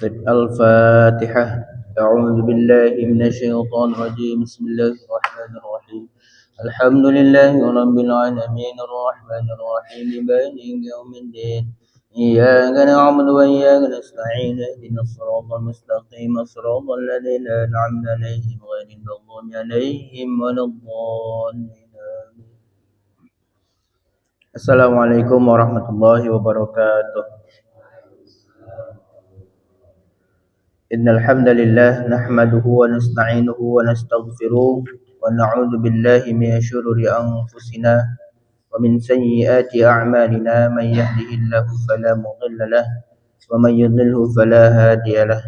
الفاتحة. أعوذ بالله من الشيطان الرجيم. بسم الله الرحمن الرحيم. الحمد لله رب العالمين الرحمن الرحيم مالك يوم الدين. إياك نعبد وإياك نستعين اهدنا الصراط المستقيم صراط الذين أنعمت عليهم غير المغضوب عليهم ولا الضالين. السلام عليكم ورحمة الله وبركاته. إن الحمد لله نحمده ونستعينه ونستغفره ونعوذ بالله من شرور أنفسنا ومن سيئات أعمالنا. من يهده الله فلا مضل له ومن يضلله فلا هادي له.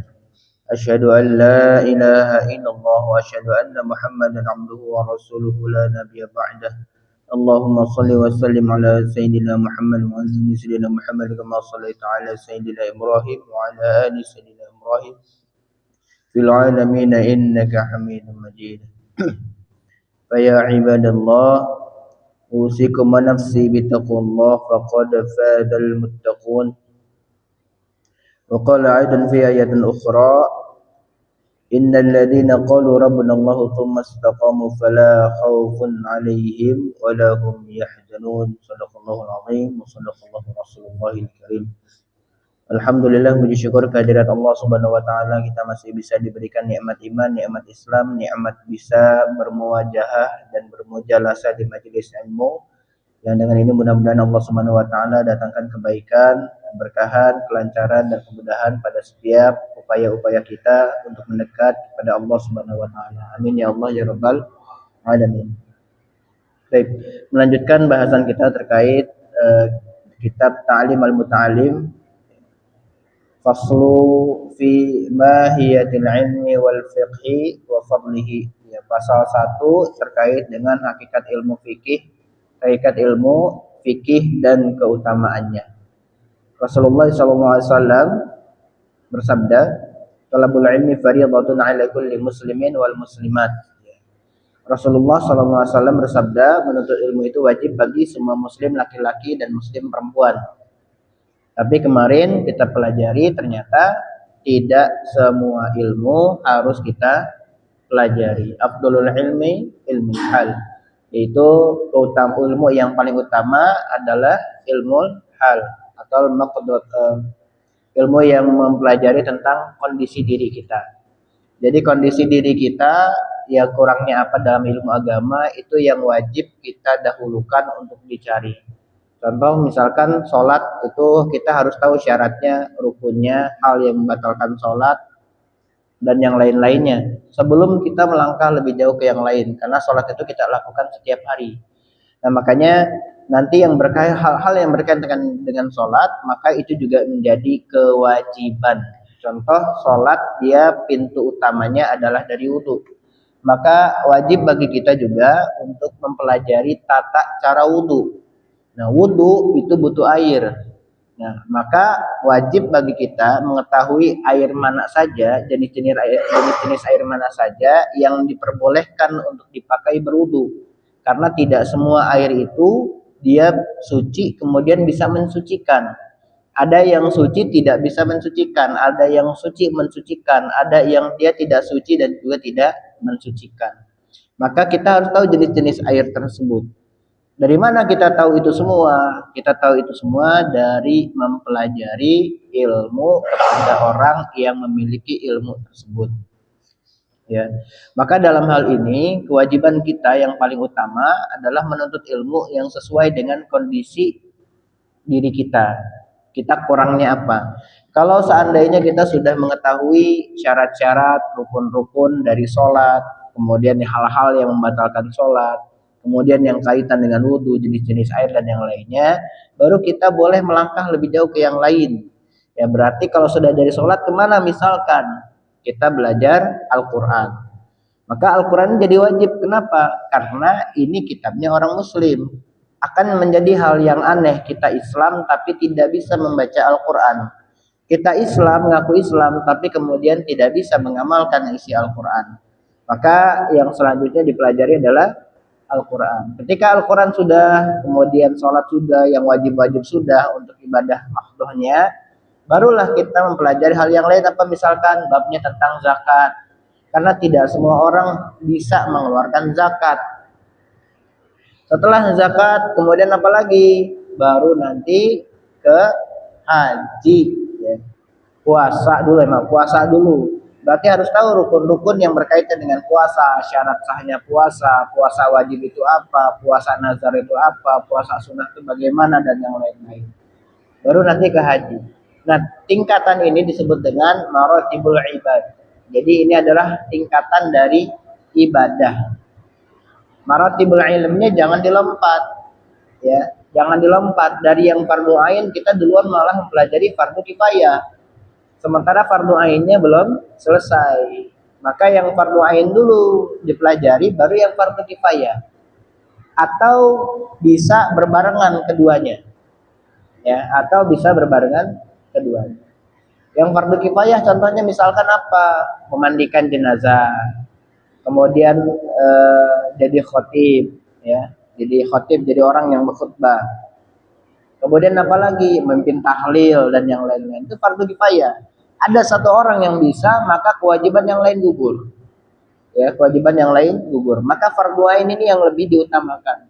أشهد أن لا إله إلا الله وأشهد أن محمدا عبده ورسوله لا نبي بعده. اللهم صل وسلم على سيدنا محمد وعلى سيدنا محمد كما صليت على سيدنا إبراهيم وعلى آل سيدنا إبراهيم في العالمين إنك حميد مجيد. فيا عباد الله أوصيكم ونفسي بتقوى الله فقد فاز المتقون. وقال أيضا في آية أخرى إن الذين قالوا ربنا الله ثم استقاموا فلا خوف عليهم ولا هم يحزنون. صدق الله العظيم وصدق الله رسول الله الكريم. Alhamdulillah, puji syukur kehadirat Allah Subhanahu wa taala, kita masih bisa diberikan nikmat iman, nikmat Islam, nikmat bisa bermuwajahah dan bermujalasah di majelis ilmu. Yang dengan ini mudah-mudahan Allah Subhanahu wa taala datangkan kebaikan, keberkahan, kelancaran dan kemudahan pada setiap upaya-upaya kita untuk mendekat kepada Allah Subhanahu wa taala. Amin ya Allah ya rabbal alamin. Baik, melanjutkan bahasan kita terkait kitab Ta'lim al-Muta'allim, Faslu fi mahiyatil ilmi wal fiqhi wa fadlihi. Ya, pasal 1 terkait dengan hakikat ilmu fikih, hakikat ilmu fikih dan keutamaannya. Rasulullah SAW bersabda, "Talabul ilmi fardhatun 'ala kulli muslimin wal muslimat." Rasulullah SAW bersabda, menuntut ilmu itu wajib bagi semua muslim laki-laki dan muslim perempuan. Tapi kemarin kita pelajari ternyata tidak semua ilmu harus kita pelajari. Afdhalul ilmi ilmul hal, yaitu ilmu yang paling utama adalah ilmu hal atau ilmu yang mempelajari tentang kondisi diri kita. Jadi kondisi diri kita, ya kurangnya apa dalam ilmu agama, itu yang wajib kita dahulukan untuk dicari. Contoh misalkan sholat, itu kita harus tahu syaratnya, rukunnya, hal yang membatalkan sholat, dan yang lain-lainnya sebelum kita melangkah lebih jauh ke yang lain, karena sholat itu kita lakukan setiap hari. Nah makanya nanti hal-hal yang berkaitan dengan sholat, maka itu juga menjadi kewajiban. Contoh sholat, dia pintu utamanya adalah dari wudhu, maka wajib bagi kita juga untuk mempelajari tata cara wudhu. Nah, wudhu itu butuh air. Nah, maka wajib bagi kita mengetahui air mana saja, jenis-jenis air mana saja yang diperbolehkan untuk dipakai berwudhu. Karena tidak semua air itu dia suci kemudian bisa mensucikan. Ada yang suci tidak bisa mensucikan, ada yang suci mensucikan, ada yang dia tidak suci dan juga tidak mensucikan. Maka kita harus tahu jenis-jenis air tersebut. Dari mana kita tahu itu semua? Kita tahu itu semua dari mempelajari ilmu kepada orang yang memiliki ilmu tersebut. Ya. Maka dalam hal ini kewajiban kita yang paling utama adalah menuntut ilmu yang sesuai dengan kondisi diri kita. Kita kurangnya apa? Kalau seandainya kita sudah mengetahui syarat-syarat, rukun-rukun dari sholat, kemudian hal-hal yang membatalkan sholat, kemudian yang kaitan dengan wudhu, jenis-jenis air dan yang lainnya, baru kita boleh melangkah lebih jauh ke yang lain. Ya berarti kalau sudah dari sholat kemana? Misalkan kita belajar Al-Quran, maka Al-Quran jadi wajib. Kenapa? Karena ini kitabnya orang muslim. Akan menjadi hal yang aneh kita Islam tapi tidak bisa membaca Al-Quran. Kita Islam, mengaku Islam, tapi kemudian tidak bisa mengamalkan isi Al-Quran. Maka yang selanjutnya dipelajari adalah Al-Quran. Ketika Al-Quran sudah, kemudian sholat sudah, yang wajib-wajib sudah untuk ibadah makhdhahnya, barulah kita mempelajari hal yang lain, apa misalkan babnya tentang zakat. Karena tidak semua orang bisa mengeluarkan zakat. Setelah zakat, kemudian apa lagi? Baru nanti ke haji. Ya. Puasa dulu, emang puasa dulu. Berarti harus tahu rukun-rukun yang berkaitan dengan puasa, syarat sahnya puasa, puasa wajib itu apa, puasa nazar itu apa, puasa sunnah itu bagaimana, dan yang lain-lain. Baru nanti ke haji. Nah, tingkatan ini disebut dengan maratibul ibad. Jadi ini adalah tingkatan dari ibadah. Maratibul ilmnya jangan dilompat, ya, jangan dilompat dari yang fardu ain kita duluan malah mempelajari fardu kifayah, sementara fardu ainnya belum selesai. Maka yang fardu ain dulu dipelajari, baru yang fardu kifayah, atau bisa berbarengan keduanya, ya, atau bisa berbarengan keduanya. Yang fardu kifayah contohnya misalkan apa? Memandikan jenazah, kemudian jadi khotib, ya, jadi khotib, jadi orang yang berkhutbah. Kemudian apalagi memimpin tahlil dan yang lain-lain, itu fardu kifayah. Ada satu orang yang bisa, maka kewajiban yang lain gugur, ya, kewajiban yang lain gugur. Maka fardu ain ini yang lebih diutamakan.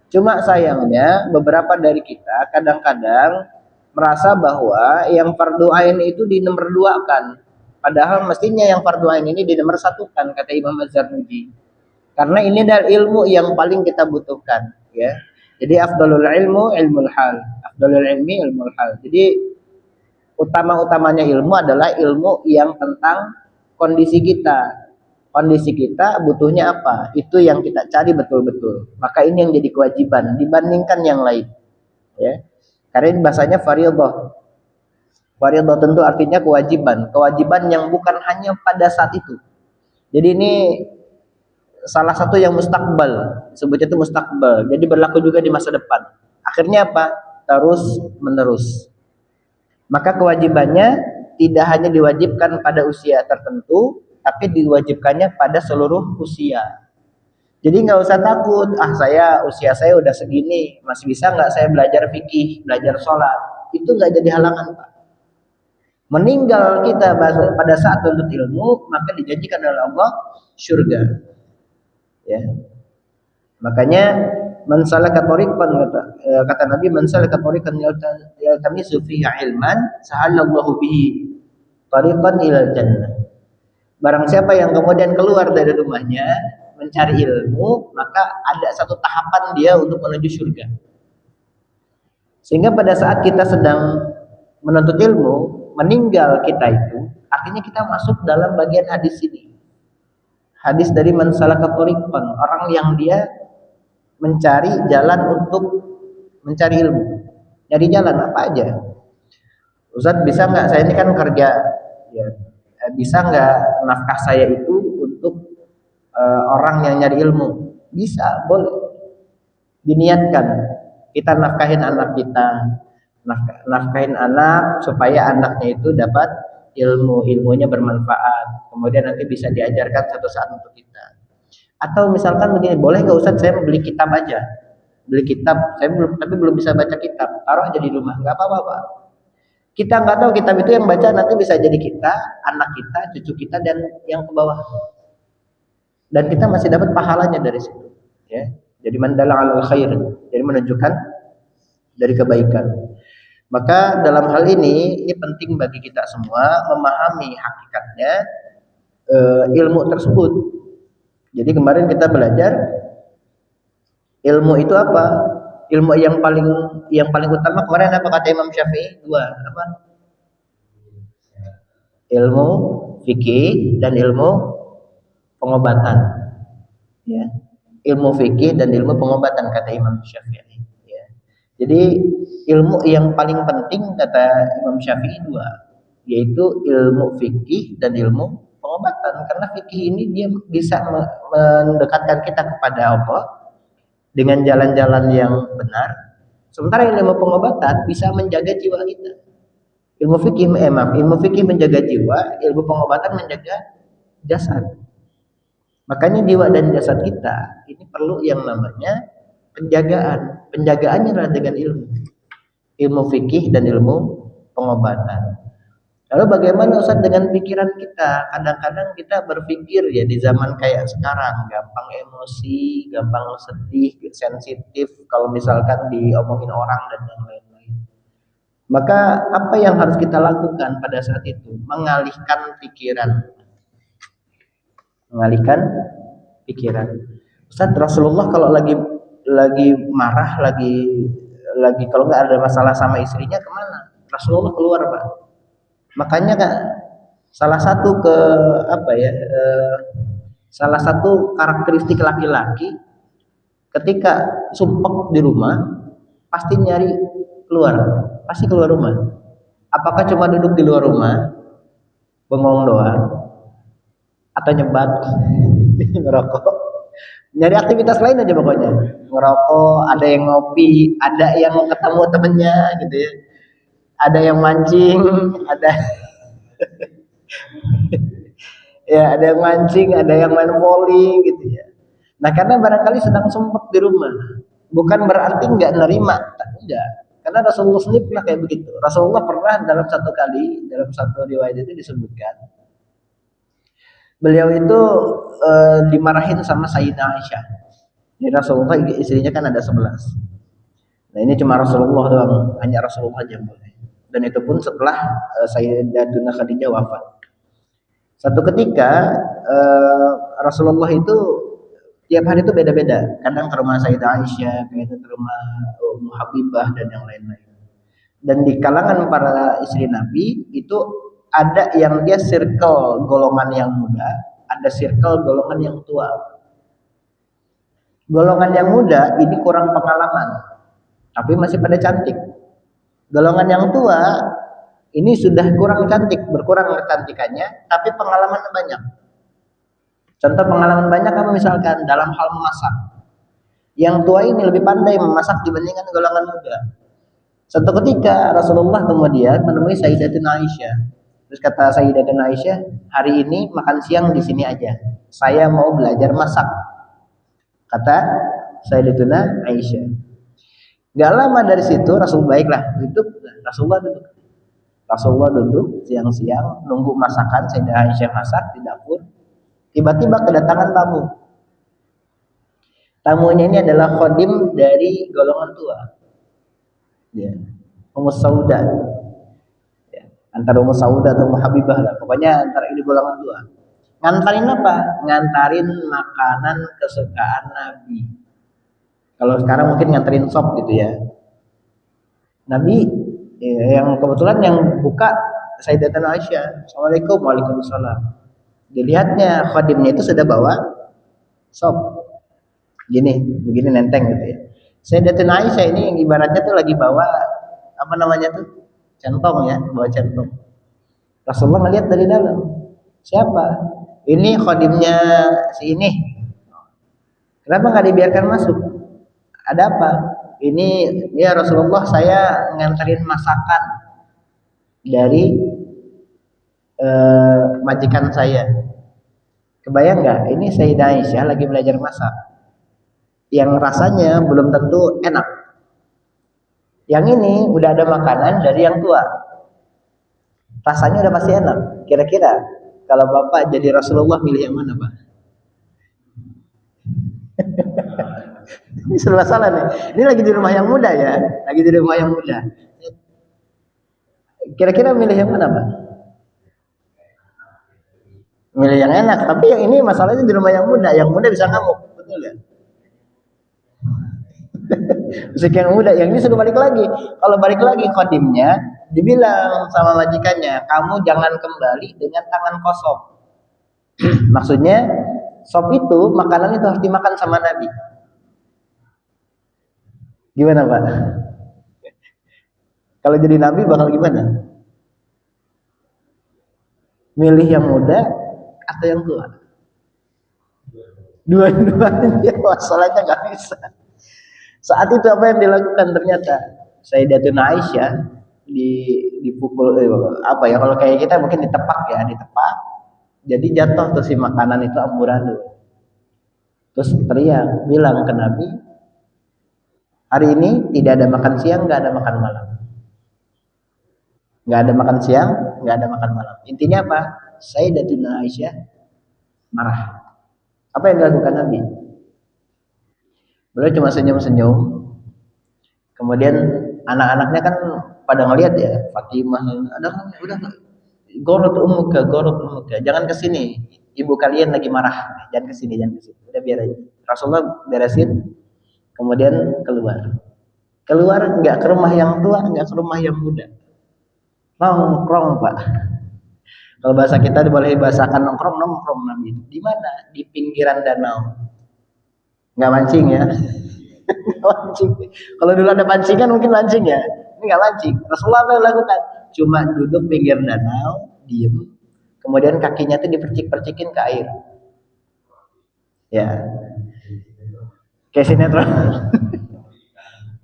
Cuma sayangnya beberapa dari kita kadang-kadang merasa bahwa yang fardu ain itu dinomorduakan. Padahal mestinya yang fardu ain ini dinomorsatukan, kata Imam Az-Zarnuji. Karena ini adalah ilmu yang paling kita butuhkan, ya. Jadi afdalul ilmu ilmul hal, afdalul ilmi ilmul hal. Jadi utama-utamanya ilmu adalah ilmu yang tentang kondisi kita. Kondisi kita butuhnya apa? Itu yang kita cari betul-betul. Maka ini yang jadi kewajiban dibandingkan yang lain, ya. Karena ini bahasanya fardhah. Fardhah tentu artinya kewajiban, kewajiban yang bukan hanya pada saat itu. Jadi ini salah satu yang mustakbal, sebutnya itu mustakbal. Jadi berlaku juga di masa depan. Akhirnya apa? Terus menerus. Maka kewajibannya tidak hanya diwajibkan pada usia tertentu, tapi diwajibkannya pada seluruh usia. Jadi nggak usah takut, usia saya udah segini, masih bisa nggak saya belajar fikih, belajar sholat? Itu nggak jadi halangan, Pak. Meninggal kita pada saat tuntut ilmu, maka dijanjikan oleh Allah surga. Ya. Makanya man salaka tariqan, kata Nabi, man salaka tariqan yaltamisu fihi ilman sahalallahu bihi tariqan ilal jannah. Barang siapa yang kemudian keluar dari rumahnya mencari ilmu, maka ada satu tahapan dia untuk menuju surga. Sehingga pada saat kita sedang menuntut ilmu, meninggal kita itu, artinya kita masuk dalam bagian hadis ini. Hadis dari man salaka tariqan, orang yang dia mencari jalan untuk mencari ilmu. Nyari jalan apa aja? Ustaz, bisa nggak saya ini kan kerja, ya, bisa nggak nafkah saya itu untuk orang yang nyari ilmu? Bisa, boleh. Diniatkan kita nafkahin anak kita, nafkahin anak supaya anaknya itu dapat ilmu, ilmunya bermanfaat, kemudian nanti bisa diajarkan suatu saat untuk kita. Atau misalkan begini, boleh nggak Ustaz saya beli kitab aja, beli kitab, saya belum bisa baca kitab, taruh aja di rumah, nggak apa-apa, Pak. Kita nggak tahu kitab itu yang baca nanti bisa jadi kita, anak kita, cucu kita, dan yang ke bawah. Dan kita masih dapat pahalanya dari situ, ya. Jadi mandala alal khair, jadi menunjukkan dari kebaikan. Maka dalam hal ini penting bagi kita semua memahami hakikatnya ilmu tersebut. Jadi kemarin kita belajar ilmu itu apa? Ilmu yang paling utama kemarin apa kata Imam Syafi'i? Dua, apa? Ilmu fikih dan ilmu pengobatan. Ya. Ilmu fikih dan ilmu pengobatan kata Imam Syafi'i. Ya. Jadi ilmu yang paling penting kata Imam Syafi'i dua, yaitu ilmu fikih dan ilmu pengobatan. Karena fikih ini dia bisa mendekatkan kita kepada Allah dengan jalan-jalan yang benar. Sementara ilmu pengobatan bisa menjaga jiwa kita. Ilmu fikih menjaga jiwa, ilmu pengobatan menjaga jasad. Makanya jiwa dan jasad kita ini perlu yang namanya penjagaan. Penjagaannya adalah dengan ilmu fikih dan ilmu pengobatan. Lalu bagaimana Ustaz dengan pikiran kita? Kadang-kadang kita berpikir ya di zaman kayak sekarang, gampang emosi, gampang sedih, sensitif kalau misalkan diomongin orang dan yang lain-lain. Maka apa yang harus kita lakukan pada saat itu? Mengalihkan pikiran. Mengalihkan pikiran. Ustaz, Rasulullah kalau lagi marah, lagi kalau nggak ada masalah sama istrinya kemana? Rasulullah keluar, Pak. Makanya Kak, salah satu salah satu karakteristik laki-laki ketika sumpek di rumah pasti nyari keluar, pasti keluar rumah. Apakah cuma duduk di luar rumah bengong doang atau nyebat ngerokok, nyari aktivitas lain aja pokoknya, ngerokok, ada yang ngopi, ada yang ketemu temennya gitu ya, ada yang mancing, ada ya ada yang mancing, ada yang main volley gitu ya. Nah karena barangkali sedang sumpek di rumah, bukan berarti nggak nerima, enggak. Karena Rasulullah sendiri pernah kayak begitu. Rasulullah pernah dalam satu kali, dalam satu riwayat itu disebutkan, beliau itu dimarahin sama Sayyidah Aisyah. Jadi Rasulullah istrinya kan ada 11. Nah ini cuma Rasulullah doang, hanya Rasulullah aja boleh. Dan itu pun setelah Sayyidatuna Khadijah wafat. Satu ketika Rasulullah itu tiap hari itu beda-beda. Kadang ke rumah Sayyidah Aisyah, kadang ke rumah Ummu Habibah dan yang lain-lain. Dan di kalangan para istri Nabi itu ada yang dia circle golongan yang muda, ada circle golongan yang tua. Golongan yang muda ini kurang pengalaman, tapi masih pada cantik. Golongan yang tua ini sudah kurang cantik, berkurang kecantikannya, tapi pengalamannya banyak. Contoh pengalaman banyak apa misalkan dalam hal memasak. Yang tua ini lebih pandai memasak dibandingkan golongan muda. Suatu ketika Rasulullah kemudian menemui Sayyidatuna Aisyah. Terus kata Sayyidatuna Aisyah, hari ini makan siang di sini aja. Saya mau belajar masak. Kata Sayyidatuna Aisyah. Gak lama dari situ Rasulullah baiklah duduk. Rasulullah duduk siang-siang nunggu masakan Sayyidah Aisyah masak di dapur. Tiba-tiba kedatangan tamu. Tamunya ini adalah khodim dari golongan tua. Ya, Ummu Saudah. Ya, antara Ummu Saudah atau Ummu Habibah lah. Pokoknya antara ini golongan tua. Ngantarin apa? Ngantarin makanan kesukaan Nabi. Kalau sekarang mungkin nganterin sop gitu ya. Nabi yang kebetulan yang buka Sayyidatuna Aisyah. Assalamualaikum, waalaikumsalam. Dilihatnya khadimnya itu sudah bawa sop. Begini nenteng gitu ya. Sayyidatuna Aisyah ini yang ibaratnya tuh lagi bawa apa namanya tuh? Centong ya, bawa centong. Rasulullah ngelihat dari dalam. Siapa? Ini khadimnya si ini. Kenapa nggak dibiarkan masuk? Ada apa? Ini ya Rasulullah, saya nganterin masakan dari majikan saya. Kebayang nggak? Ini Sayyidah Aisyah lagi belajar masak, yang rasanya belum tentu enak. Yang ini udah ada makanan dari yang tua, rasanya udah pasti enak. Kira-kira kalau Bapak jadi Rasulullah milih yang mana, Pak? Ini serba salah nih. Ini lagi di rumah yang muda ya, lagi di rumah yang muda. Kira-kira milih yang mana, Pak? Milih yang enak, tapi yang ini masalahnya di rumah yang muda. Yang muda bisa ngamuk, betul ya? Sekian muda, yang ini sudah balik lagi. Kalau balik lagi khadimnya dibilang sama majikannya, kamu jangan kembali dengan tangan kosong. Maksudnya sop itu, makanan itu harus dimakan sama Nabi. Gimana Pak? Kalau jadi Nabi bakal gimana? Milih yang muda atau yang tua? Dua-duanya masalahnya nggak bisa. Saat itu apa yang dilakukan? Ternyata Sayyidatuna Aisyah dipukul apa ya, kalau kayak kita mungkin ditepak ya, ditepak. Jadi jatuh tuh si makanan itu amburadul. Terus teriak bilang ke Nabi, hari ini tidak ada makan siang, nggak ada makan malam. nggak ada makan siang, nggak ada makan malam. Intinya apa? Sayyidatuna Aisyah marah. Apa yang dilakukan Nabi? Beliau cuma senyum-senyum. Kemudian anak-anaknya kan pada ngelihat ya, Fatimah, ada udah gorot umuka, jangan kesini. Ibu kalian lagi marah, jangan kesini, jangan kesini. Udah biar aja. Rasulullah beresin, kemudian keluar. Keluar nggak ke rumah yang tua, nggak ke rumah yang muda. Nongkrong pak. Kalau bahasa kita boleh bahasakan nongkrong, nongkrong Nabi. Di mana? Di pinggiran danau. Nggak mancing ya. Mancing. Kalau dulu ada pancingan mungkin mancing ya. Ini nggak mancing. Rasulullah apa yang lakukan? Cuma duduk pinggir danau, diem. Kemudian kakinya tuh dipercik-percikin ke air. Ya, kayak sinetron.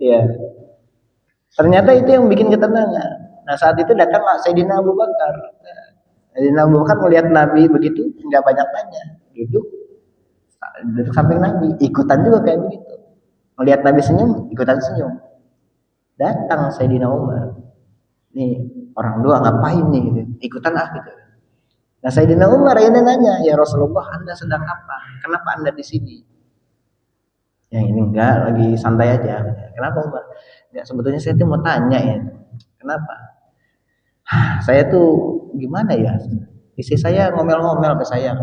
Ya. Ternyata itu yang bikin ketenangan. Nah saat itu datang Sayyidina Abu Bakar. Sayyidina Abu Bakar melihat Nabi begitu, nggak banyak tanya, duduk samping Nabi, ikutan juga kayak begitu. Melihat Nabi senyum, ikutan senyum. Datang Sayyidina Umar. Nih orang dua ngapain nih? Gitu. Ikutan gitu. Nah Sayyidina Umar ini nanya, ya Rasulullah, Anda sedang apa? Kenapa Anda di sini? Ya ini enggak, lagi santai aja. Kenapa Umar? Ya sebetulnya saya tuh mau tanya ya, kenapa? Saya tuh gimana ya? Istri saya ngomel-ngomel ke saya.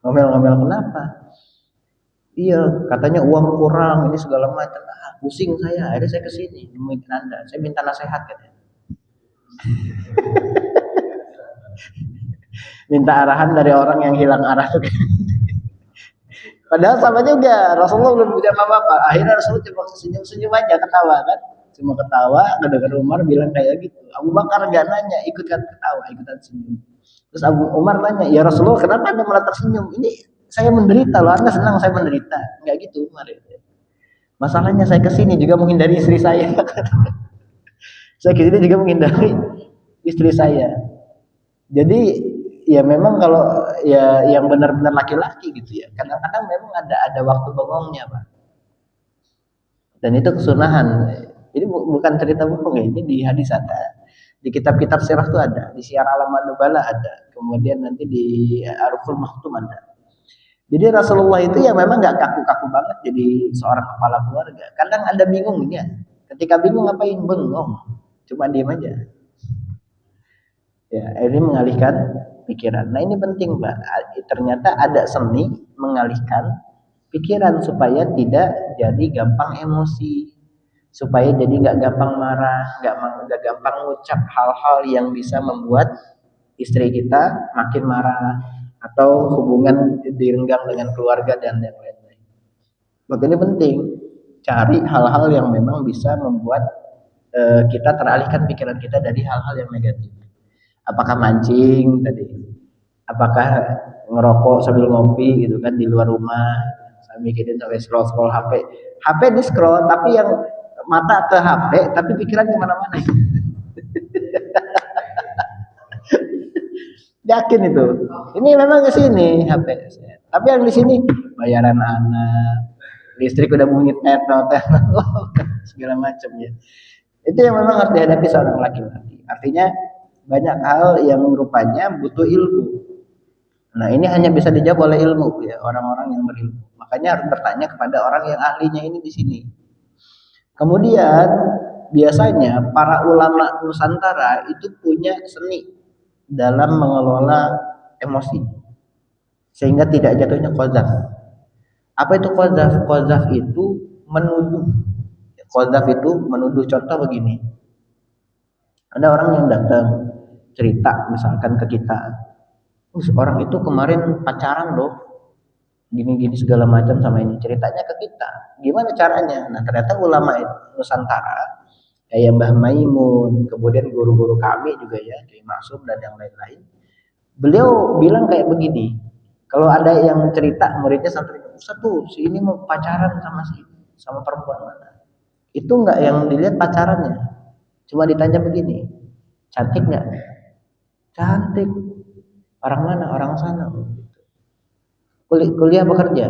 Ngomel-ngomel kenapa? Iya, katanya uang kurang, ini segala macam. Pusing saya, akhirnya saya kesini nemuin Anda. Saya minta nasihat katanya. Minta arahan dari orang yang hilang arah tuh. Padahal sama juga, Rasulullah belum punya apa-apa. Akhirnya Rasulullah cuma senyum-senyum aja, ketawa kan. Cuma ketawa, kedengar Umar bilang kayak gitu. Abu Bakar gak nanya, ikutan ketawa, ikutan senyum. Terus Abu Umar nanya, ya Rasulullah kenapa Anda malah tersenyum? Ini saya menderita loh, Anda senang saya menderita. Enggak gitu Umar. Masalahnya saya kesini juga menghindari istri saya. Saya kesini juga menghindari istri saya. Jadi ya memang kalau ya yang benar-benar laki-laki gitu ya, kadang-kadang memang ada waktu bengongnya pak. Dan itu kesunahan. Ini bukan cerita bohong ya, ini di hadis ada, di kitab-kitab sirah tuh ada, di Syiar Alaman Nubala ada, kemudian nanti di Aruful Maktum ada. Jadi Rasulullah itu ya memang nggak kaku-kaku banget jadi seorang kepala keluarga. Kadang ada bingungnya. Ketika bingung ngapain? Bengong. Cuma diem aja. Ya, ini mengalihkan pikiran. Nah ini penting Mbak. Ternyata ada seni mengalihkan pikiran supaya tidak jadi gampang emosi, supaya jadi nggak gampang marah, nggak gampang ngucap hal-hal yang bisa membuat istri kita makin marah atau hubungan direnggang dengan keluarga dan yang lain-lain. Maka ini penting cari hal-hal yang memang bisa membuat kita teralihkan pikiran kita dari hal-hal yang negatif. Apakah mancing tadi, apakah ngerokok sambil ngopi gitu kan di luar rumah, saya mikirin sampai scroll HP. HP di scroll tapi yang mata ke HP tapi pikiran kemana-mana. Yakin itu. Ini memang ke sini HP. Tapi yang di sini bayaran anak, listrik udah bunyi net, segala macam ya. Itu yang memang harus dihadapi seorang laki-laki. Artinya banyak hal yang rupanya butuh ilmu. Nah ini hanya bisa dijawab oleh ilmu ya, orang-orang yang berilmu. Makanya harus bertanya kepada orang yang ahlinya ini di sini. Kemudian biasanya para ulama Nusantara itu punya seni dalam mengelola emosi sehingga tidak jatuhnya qadzaf. Apa itu qadzaf? Qadzaf itu menuduh. Qadzaf itu menuduh. Contoh begini. Ada orang yang datang cerita misalkan ke kita, orang itu kemarin pacaran loh, gini-gini segala macam sama ini, ceritanya ke kita. Gimana caranya? Nah ternyata ulama Nusantara kayak Mbah Maimun, kemudian guru-guru kami juga ya, Kiai Maksum dan yang lain-lain. Beliau bilang kayak begini, kalau ada yang cerita muridnya santri, Ustaz tuh si ini mau pacaran sama perempuan mana? Itu enggak yang dilihat pacarannya, cuma ditanya begini, cantik nggak? Cantik. Orang mana? Orang sana. Kuliah bekerja?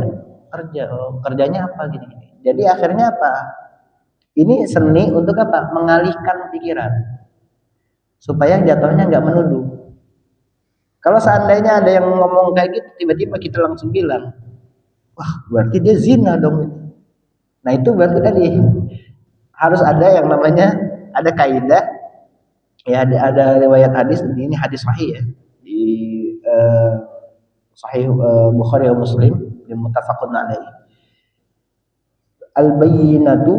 Kerja. Oh, kerjanya apa gini-gini. Jadi akhirnya apa? Ini seni untuk apa? Mengalihkan pikiran. supaya jatuhnya nggak menuduh. Kalau seandainya ada yang ngomong kayak gitu, tiba-tiba kita langsung bilang, wah berarti dia zina dong. Nah itu berarti tadi harus ada yang namanya ada kaidah, ya ada riwayat hadis, ini hadis sahih ya di eh, sahih Bukhari atau Muslim, di muttafaqun alaih. Al bayyinatu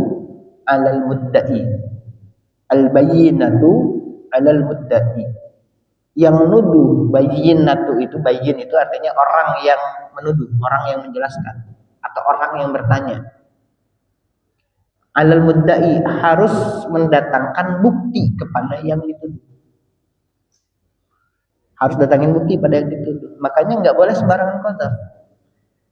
alal mudda'i, al bayyinatu alal mudda'i. Yang nuduh, bayyinatu itu, bayyin itu artinya orang yang menuduh, orang yang menjelaskan atau orang yang bertanya. Alal mudda'i harus mendatangkan bukti kepada yang dituduh. Harus datangin bukti pada yang dituduh. Makanya nggak boleh sembarangan qadzaf.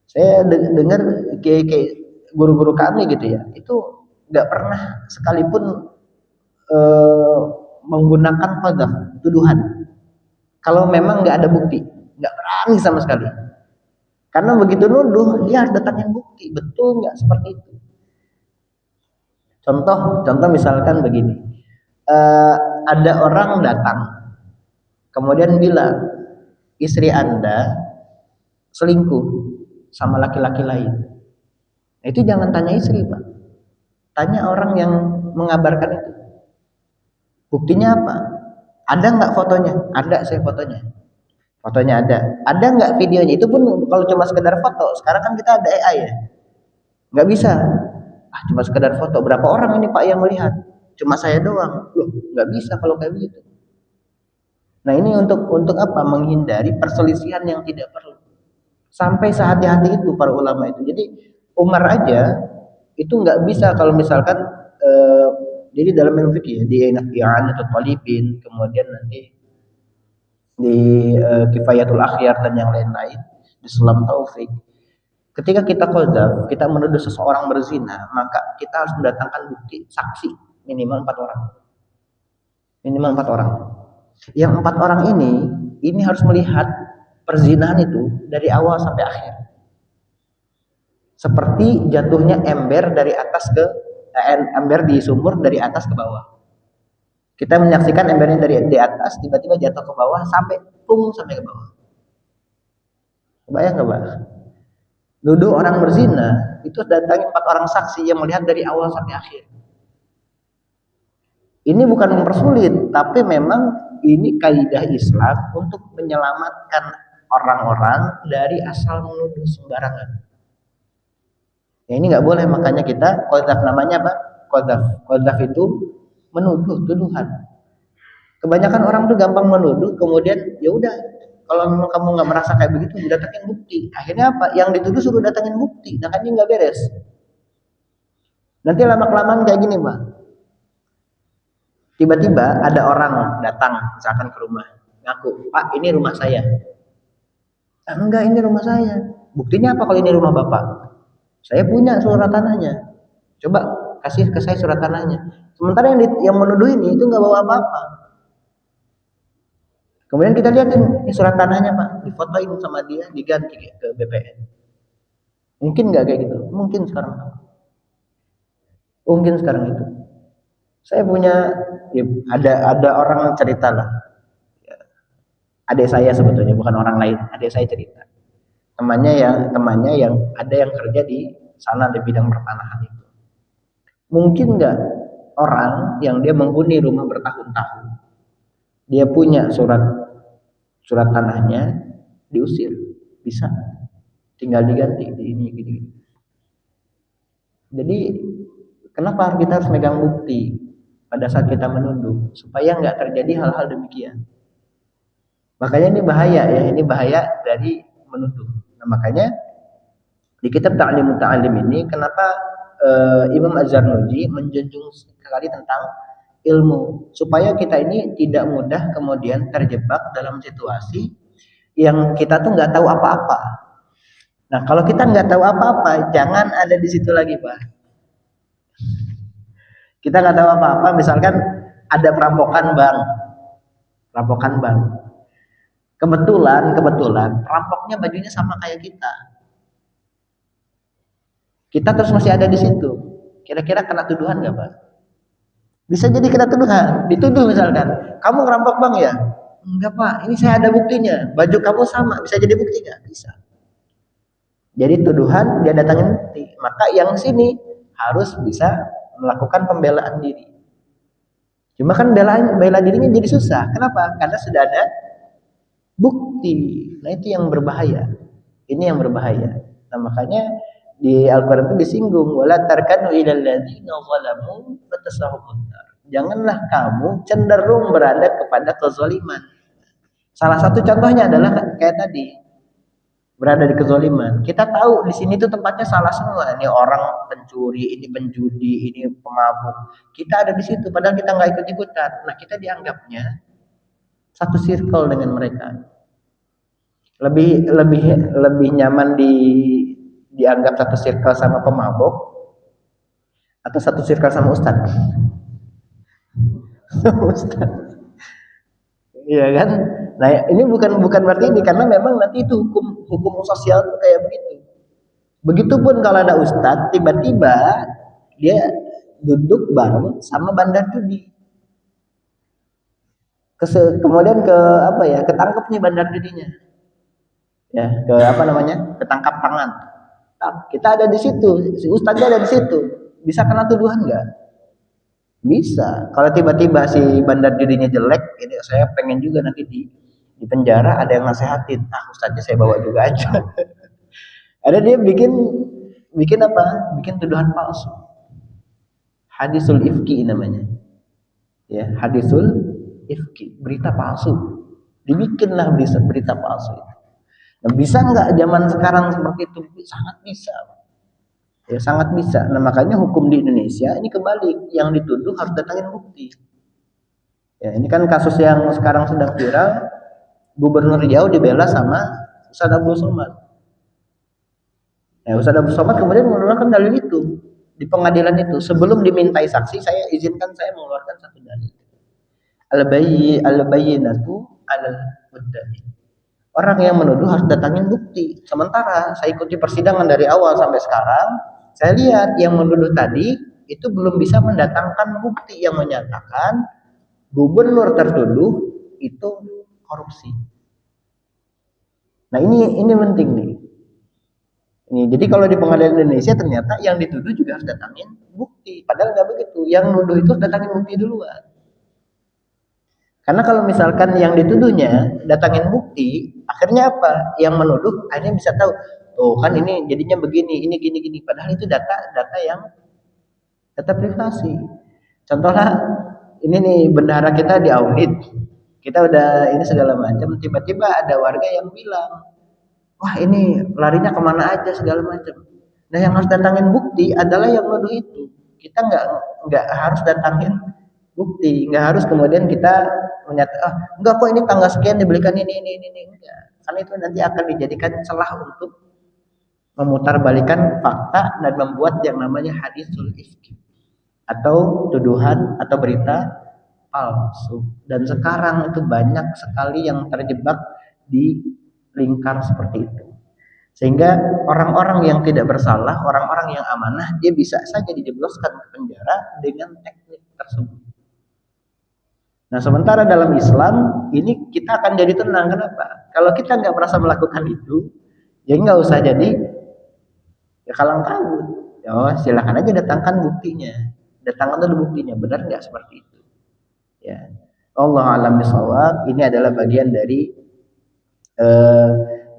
Saya dengar kayak guru-guru kami gitu ya, itu nggak pernah sekalipun menggunakan qadzaf, tuduhan. Kalau memang nggak ada bukti, nggak berani sama sekali. Karena begitu nuduh, dia harus datangin bukti, betul nggak seperti itu. Contoh misalkan begini, ada orang datang, kemudian bilang istri Anda selingkuh sama laki-laki lain. Nah, itu jangan tanya istri, Pak. Tanya orang yang mengabarkan itu. Buktinya apa? Ada nggak fotonya? Ada, saya fotonya. Fotonya ada. Ada nggak videonya? Itu pun kalau cuma sekedar foto. Sekarang kan kita ada AI ya. Nggak bisa. Cuma sekedar foto. Berapa orang ini Pak yang melihat? Cuma saya doang. Loh, nggak bisa kalau kayak begitu. Nah ini untuk apa? Menghindari perselisihan yang tidak perlu. Sampai sehati-hati itu para ulama itu. Jadi Umar aja itu nggak bisa kalau misalkan jadi dalam ilmu fikih ya, di I'anatul Talibin, kemudian nanti di Kifayatul Akhyar dan yang lain-lain, di Sulam Taufik. Ketika kita qadzaf, kita menuduh seseorang berzina, maka kita harus mendatangkan bukti saksi minimal 4 orang. Minimal 4 orang. Yang 4 orang ini harus melihat perzinahan itu dari awal sampai akhir. Seperti jatuhnya ember dari atas ke ember di sumur dari atas ke bawah. Kita menyaksikan embernya dari di atas tiba-tiba jatuh ke bawah sampai plung sampai ke bawah. Kebayang nggak, Pak? Nuduh orang berzina itu datangin 4 orang saksi yang melihat dari awal sampai akhir. Ini bukan mempersulit, tapi memang ini kaidah Islam untuk menyelamatkan orang-orang dari asal menuduh sembarangan. Ya ini nggak boleh, makanya kita qadzaf, namanya apa? Qadzaf itu menuduh, tuduhan. Kebanyakan orang tuh gampang menuduh, kemudian ya udah, kalau memang kamu nggak merasa kayak begitu, datangin bukti. Akhirnya apa? Yang dituduh suruh datangin bukti, nah kan ini nggak beres. Nanti lama-kelamaan kayak gini, Pak. Tiba-tiba ada orang datang misalkan ke rumah, ngaku, Pak ini rumah saya. Enggak, ini rumah saya. Buktinya apa kalau ini rumah Bapak? Saya punya surat tanahnya. Coba kasih ke saya surat tanahnya. Sementara yang menuduh ini itu nggak bawa apa-apa. Kemudian kita lihatin ini surat tanahnya Pak, difotoin sama dia, diganti ke BPN. Mungkin nggak kayak gitu? Mungkin sekarang. Mungkin sekarang itu. Saya punya, ya, ada orang cerita lah. Adik saya sebetulnya bukan orang lain. Adik saya cerita. Temannya yang ada yang kerja di sana di bidang pertanahan itu. Mungkin nggak orang yang dia menghuni rumah bertahun-tahun, dia punya surat tanahnya, diusir, bisa, tinggal diganti di ini gini. Jadi kenapa kita harus megang bukti pada saat kita menuduh, supaya nggak terjadi hal-hal demikian. Makanya ini bahaya ya, ini bahaya dari menuduh. Nah, makanya di kitab Ta'limut Ta'alim ini kenapa Imam Az-Zarnuji menjunjung sekali tentang ilmu, supaya kita ini tidak mudah kemudian terjebak dalam situasi yang kita tuh nggak tahu apa-apa. Nah kalau kita nggak tahu apa-apa, jangan ada di situ lagi, Pak. Kita nggak tahu apa-apa, misalkan ada perampokan bank. Kebetulan perampoknya bajunya sama kayak kita. Kita terus masih ada di situ. Kira-kira kena tuduhan nggak, Pak? Bisa jadi kena tuduhan, dituduh misalkan, kamu ngerampok bank ya? Enggak pak, ini saya ada buktinya. Baju kamu sama, bisa jadi bukti nggak? Bisa. Jadi tuduhan dia datangin bukti. Maka yang sini harus bisa melakukan pembelaan diri. Cuma kan bela dirinya jadi susah. Kenapa? Karena sudah ada bukti. Nah itu yang berbahaya. Ini yang berbahaya. Nah makanya di Al-Quran itu disinggung wala tarkanu ilal ladzina zalamu fatasahumut nar. Janganlah kamu cenderung berada kepada kezaliman. Salah satu contohnya adalah kayak tadi, berada di kezaliman. Kita tahu di sini tuh tempatnya salah semua. Ini orang pencuri, ini penjudi, ini pemabuk. Kita ada di situ padahal kita nggak ikut-ikutan. Nah, kita dianggapnya satu circle dengan mereka. Lebih lebih lebih nyaman dianggap satu circle sama pemabuk atau satu circle sama ustad. Ustad. Iya kan? Nah, ini bukan berarti ini karena memang nanti itu hukum sosial tuh kayak begitu. Begitupun kalau ada ustadz tiba-tiba dia duduk bareng sama bandar judi. Kemudian ke apa ya? Ketangkep nih bandar judinya. Ya, ke apa namanya? Ketangkap tangan. Nah, kita ada di situ, si ustadznya ada di situ. Bisa kena tuduhan nggak? Bisa. Kalau tiba-tiba si bandar judinya jelek, ini saya pengen juga nanti di penjara ada yang nasehatin. Ah, ustadznya saya bawa juga aja. Ada dia bikin bikin apa? Bikin tuduhan palsu. Hadisul ifki namanya. Ya, hadisul ifki, berita palsu. Dibikinlah berita palsu itu. Nah, bisa nggak zaman sekarang seperti itu? Sangat bisa. Ya, sangat bisa. Nah, makanya hukum di Indonesia ini kebalik, yang dituduh harus datangin bukti. Ya, ini kan kasus yang sekarang sedang viral, Gubernur Riau dibela sama Ustaz Abdul Somad. Ya, Ustaz Abdul Somad kemudian mengeluarkan dalil itu di pengadilan itu. Sebelum dimintai saksi, saya izinkan saya mengeluarkan satu dalil. Al-bayyinatu alal mudda'i. Orang yang menuduh harus datangin bukti. Sementara saya ikuti persidangan dari awal sampai sekarang, saya lihat yang menuduh tadi itu belum bisa mendatangkan bukti yang menyatakan gubernur tertuduh itu korupsi. Nah ini penting nih. Ini jadi kalau di pengadilan Indonesia ternyata yang dituduh juga harus datangin bukti. Padahal nggak begitu. Yang nuduh itu datangin bukti duluan. Karena kalau misalkan yang dituduhnya datangin bukti, akhirnya apa? Yang menuduh akhirnya bisa tahu, oh kan ini jadinya begini, ini gini. Padahal itu data yang data privasi. Contohnya ini nih bendahara kita diaudit, kita udah ini segala macam, tiba-tiba ada warga yang bilang, wah ini larinya kemana aja segala macam. Nah yang harus datangin bukti adalah yang menuduh itu. Kita nggak harus datangin bukti, nggak harus kemudian kita menyatakan enggak kok ini tanggal sekian dibelikan ini enggak, karena itu nanti akan dijadikan celah untuk memutarbalikan fakta dan membuat yang namanya hadisul ifki atau tuduhan atau berita palsu. Dan sekarang itu banyak sekali yang terjebak di lingkar seperti itu, sehingga orang-orang yang tidak bersalah, orang-orang yang amanah, dia bisa saja dijebloskan ke penjara dengan teknik tersebut. Nah sementara dalam Islam ini kita akan jadi tenang. Kenapa? Kalau kita nggak merasa melakukan itu, ya nggak usah jadi ya kalang kabut. Ya silakan aja datangkan buktinya. Datangkan dulu buktinya, benar nggak seperti itu? Ya. Allah alam bisawab. Ini adalah bagian dari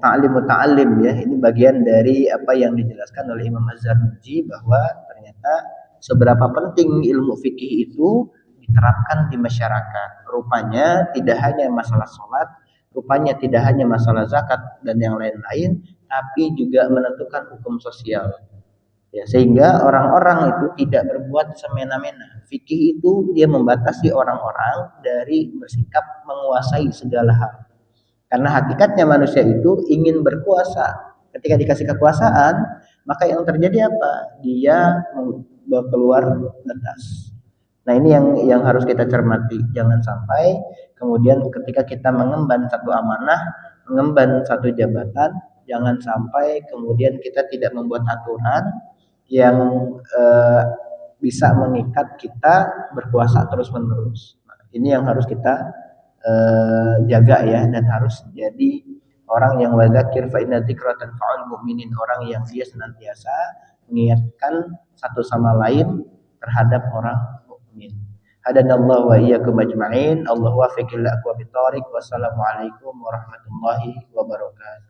ta'lim muta'allim ya. Ini bagian dari apa yang dijelaskan oleh Imam Az-Zarnuji bahwa ternyata seberapa penting ilmu fikih itu diterapkan di masyarakat. Rupanya tidak hanya masalah sholat, rupanya tidak hanya masalah zakat dan yang lain-lain, tapi juga menentukan hukum sosial. Ya, sehingga orang-orang itu tidak berbuat semena-mena. Fikih itu dia membatasi orang-orang dari bersikap menguasai segala hal. Karena hakikatnya manusia itu ingin berkuasa. Ketika dikasih kekuasaan, maka yang terjadi apa? Dia keluar batas. Nah ini yang harus kita cermati. Jangan sampai kemudian ketika kita mengemban satu amanah, mengemban satu jabatan, jangan sampai kemudian kita tidak membuat aturan yang bisa mengikat kita berpuasa terus-menerus. Nah, ini yang harus kita jaga ya, dan harus jadi orang yang wadzakir fa inna dzikra tanfa'ul mu'minin, orang yang dia senantiasa mengingatkan satu sama lain terhadap orang mukmin. Hadanallahu wa iyyakum ajma'in. Allahu waffiq ila aqwamit thoriq. Wassalamualaikum warahmatullahi wabarakatuh.